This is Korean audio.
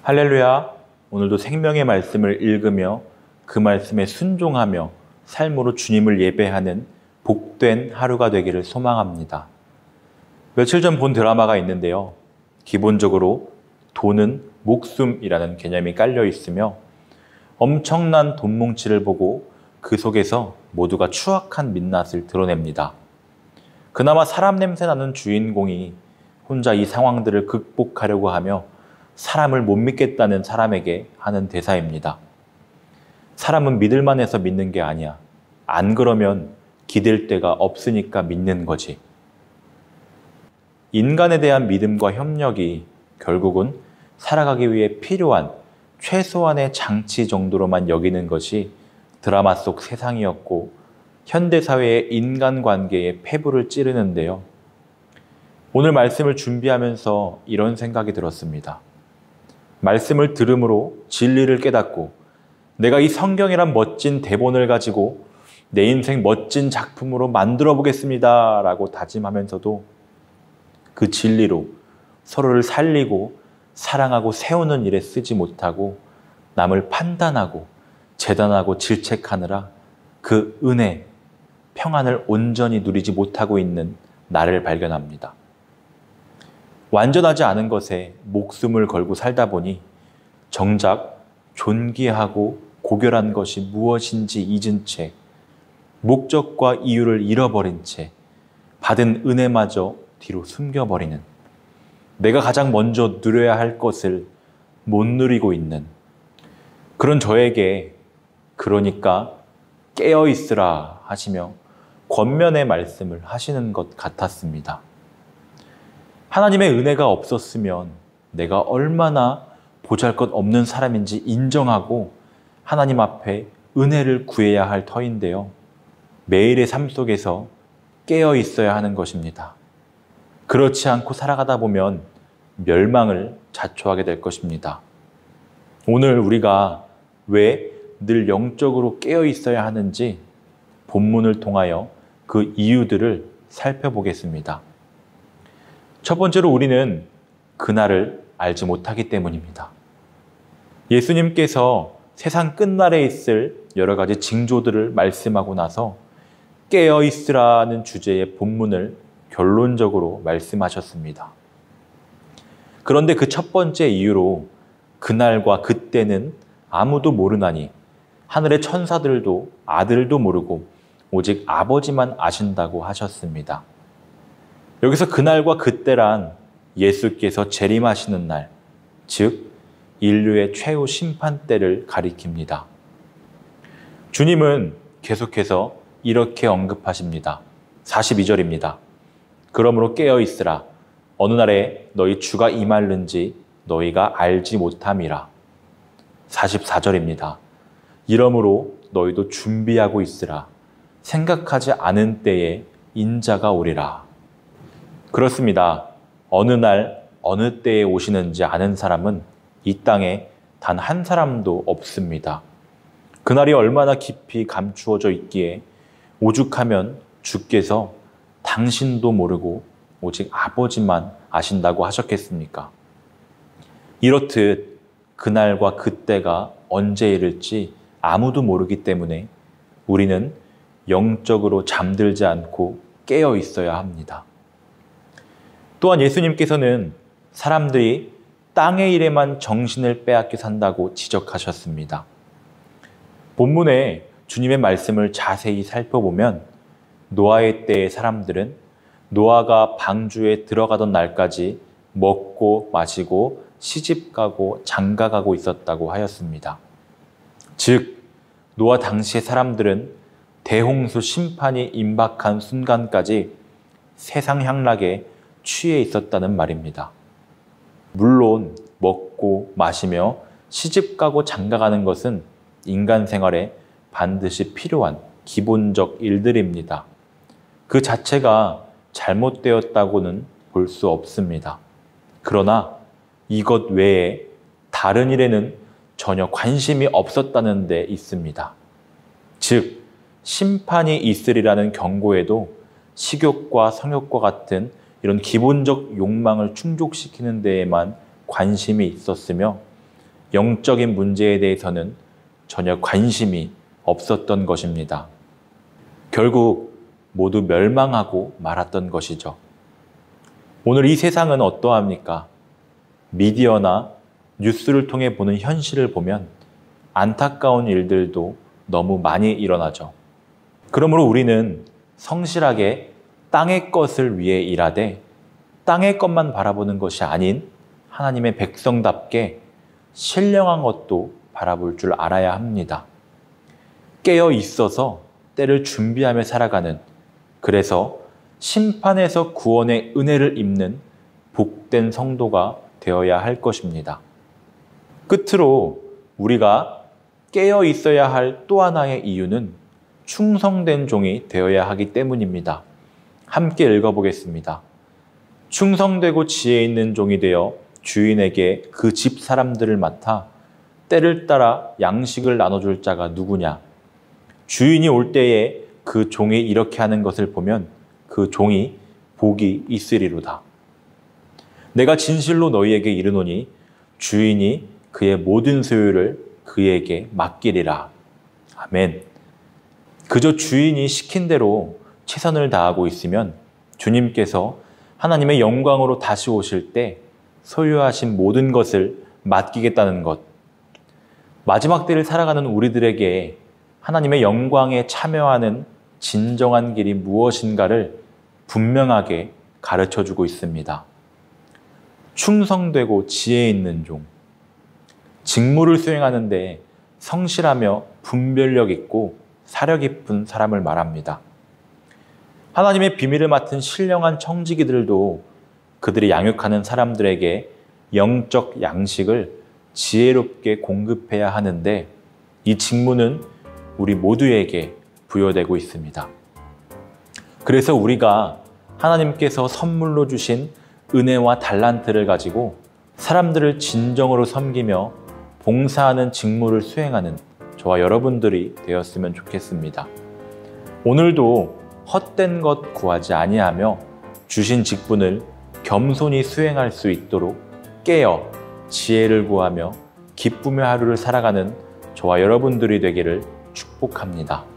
할렐루야! 오늘도 생명의 말씀을 읽으며 그 말씀에 순종하며 삶으로 주님을 예배하는 복된 하루가 되기를 소망합니다. 며칠 전 본 드라마가 있는데요. 기본적으로 돈은 목숨이라는 개념이 깔려 있으며 엄청난 돈 뭉치를 보고 그 속에서 모두가 추악한 민낯을 드러냅니다. 그나마 사람 냄새 나는 주인공이 혼자 이 상황들을 극복하려고 하며 사람을 못 믿겠다는 사람에게 하는 대사입니다. 사람은 믿을만 해서 믿는 게 아니야. 안 그러면 기댈 데가 없으니까 믿는 거지. 인간에 대한 믿음과 협력이 결국은 살아가기 위해 필요한 최소한의 장치 정도로만 여기는 것이 드라마 속 세상이었고 현대사회의 인간관계에 폐부를 찌르는데요. 오늘 말씀을 준비하면서 이런 생각이 들었습니다. 말씀을 들음으로 진리를 깨닫고 내가 이 성경이란 멋진 대본을 가지고 내 인생 멋진 작품으로 만들어 보겠습니다 라고 다짐하면서도 그 진리로 서로를 살리고 사랑하고 세우는 일에 쓰지 못하고 남을 판단하고 재단하고 질책하느라 그 은혜, 평안을 온전히 누리지 못하고 있는 나를 발견합니다. 완전하지 않은 것에 목숨을 걸고 살다 보니 정작 존귀하고 고결한 것이 무엇인지 잊은 채 목적과 이유를 잃어버린 채 받은 은혜마저 뒤로 숨겨버리는 내가 가장 먼저 누려야 할 것을 못 누리고 있는 그런 저에게 그러니까 깨어있으라 하시며 권면의 말씀을 하시는 것 같았습니다. 하나님의 은혜가 없었으면 내가 얼마나 보잘것없는 사람인지 인정하고 하나님 앞에 은혜를 구해야 할 터인데요. 매일의 삶 속에서 깨어 있어야 하는 것입니다. 그렇지 않고 살아가다 보면 멸망을 자초하게 될 것입니다. 오늘 우리가 왜 늘 영적으로 깨어 있어야 하는지 본문을 통하여 그 이유들을 살펴보겠습니다. 첫 번째로 우리는 그날을 알지 못하기 때문입니다. 예수님께서 세상 끝날에 있을 여러 가지 징조들을 말씀하고 나서 깨어있으라는 주제의 본문을 결론적으로 말씀하셨습니다. 그런데 그 첫 번째 이유로 그날과 그때는 아무도 모르나니 하늘의 천사들도 아들도 모르고 오직 아버지만 아신다고 하셨습니다. 여기서 그날과 그때란 예수께서 재림하시는 날, 즉 인류의 최후 심판 때를 가리킵니다. 주님은 계속해서 이렇게 언급하십니다. 42절입니다. 그러므로 깨어있으라. 어느 날에 너희 주가 임할는지 너희가 알지 못함이라. 44절입니다. 이러므로 너희도 준비하고 있으라. 생각하지 않은 때에 인자가 오리라. 그렇습니다. 어느 날, 어느 때에 오시는지 아는 사람은 이 땅에 단 한 사람도 없습니다. 그날이 얼마나 깊이 감추어져 있기에 오죽하면 주께서 당신도 모르고 오직 아버지만 아신다고 하셨겠습니까? 이렇듯 그날과 그때가 언제 이를지 아무도 모르기 때문에 우리는 영적으로 잠들지 않고 깨어 있어야 합니다. 또한 예수님께서는 사람들이 땅의 일에만 정신을 빼앗겨 산다고 지적하셨습니다. 본문에 주님의 말씀을 자세히 살펴보면 노아의 때의 사람들은 노아가 방주에 들어가던 날까지 먹고 마시고 시집가고 장가가고 있었다고 하였습니다. 즉 노아 당시의 사람들은 대홍수 심판이 임박한 순간까지 세상 향락에 취해 있었다는 말입니다. 물론 먹고 마시며 시집가고 장가가는 것은 인간 생활에 반드시 필요한 기본적 일들입니다. 그 자체가 잘못되었다고는 볼 수 없습니다. 그러나 이것 외에 다른 일에는 전혀 관심이 없었다는 데 있습니다. 즉, 심판이 있으리라는 경고에도 식욕과 성욕과 같은 이런 기본적 욕망을 충족시키는 데에만 관심이 있었으며 영적인 문제에 대해서는 전혀 관심이 없었던 것입니다. 결국 모두 멸망하고 말았던 것이죠. 오늘 이 세상은 어떠합니까? 미디어나 뉴스를 통해 보는 현실을 보면 안타까운 일들도 너무 많이 일어나죠. 그러므로 우리는 성실하게 땅의 것을 위해 일하되 땅의 것만 바라보는 것이 아닌 하나님의 백성답게 신령한 것도 바라볼 줄 알아야 합니다. 깨어 있어서 때를 준비하며 살아가는, 그래서 심판에서 구원의 은혜를 입는 복된 성도가 되어야 할 것입니다. 끝으로 우리가 깨어 있어야 할 또 하나의 이유는 충성된 종이 되어야 하기 때문입니다. 함께 읽어보겠습니다. 충성되고 지혜 있는 종이 되어 주인에게 그 집 사람들을 맡아 때를 따라 양식을 나눠줄 자가 누구냐? 주인이 올 때에 그 종이 이렇게 하는 것을 보면 그 종이 복이 있으리로다. 내가 진실로 너희에게 이르노니 주인이 그의 모든 소유를 그에게 맡기리라. 아멘. 그저 주인이 시킨 대로 최선을 다하고 있으면 주님께서 하나님의 영광으로 다시 오실 때 소유하신 모든 것을 맡기겠다는 것. 마지막 때를 살아가는 우리들에게 하나님의 영광에 참여하는 진정한 길이 무엇인가를 분명하게 가르쳐주고 있습니다. 충성되고 지혜 있는 종. 직무를 수행하는데 성실하며 분별력 있고 사려 깊은 사람을 말합니다. 하나님의 비밀을 맡은 신령한 청지기들도 그들이 양육하는 사람들에게 영적 양식을 지혜롭게 공급해야 하는데 이 직무는 우리 모두에게 부여되고 있습니다. 그래서 우리가 하나님께서 선물로 주신 은혜와 달란트를 가지고 사람들을 진정으로 섬기며 봉사하는 직무를 수행하는 저와 여러분들이 되었으면 좋겠습니다. 오늘도 헛된 것 구하지 아니하며 주신 직분을 겸손히 수행할 수 있도록 깨어 지혜를 구하며 기쁨의 하루를 살아가는 저와 여러분들이 되기를 축복합니다.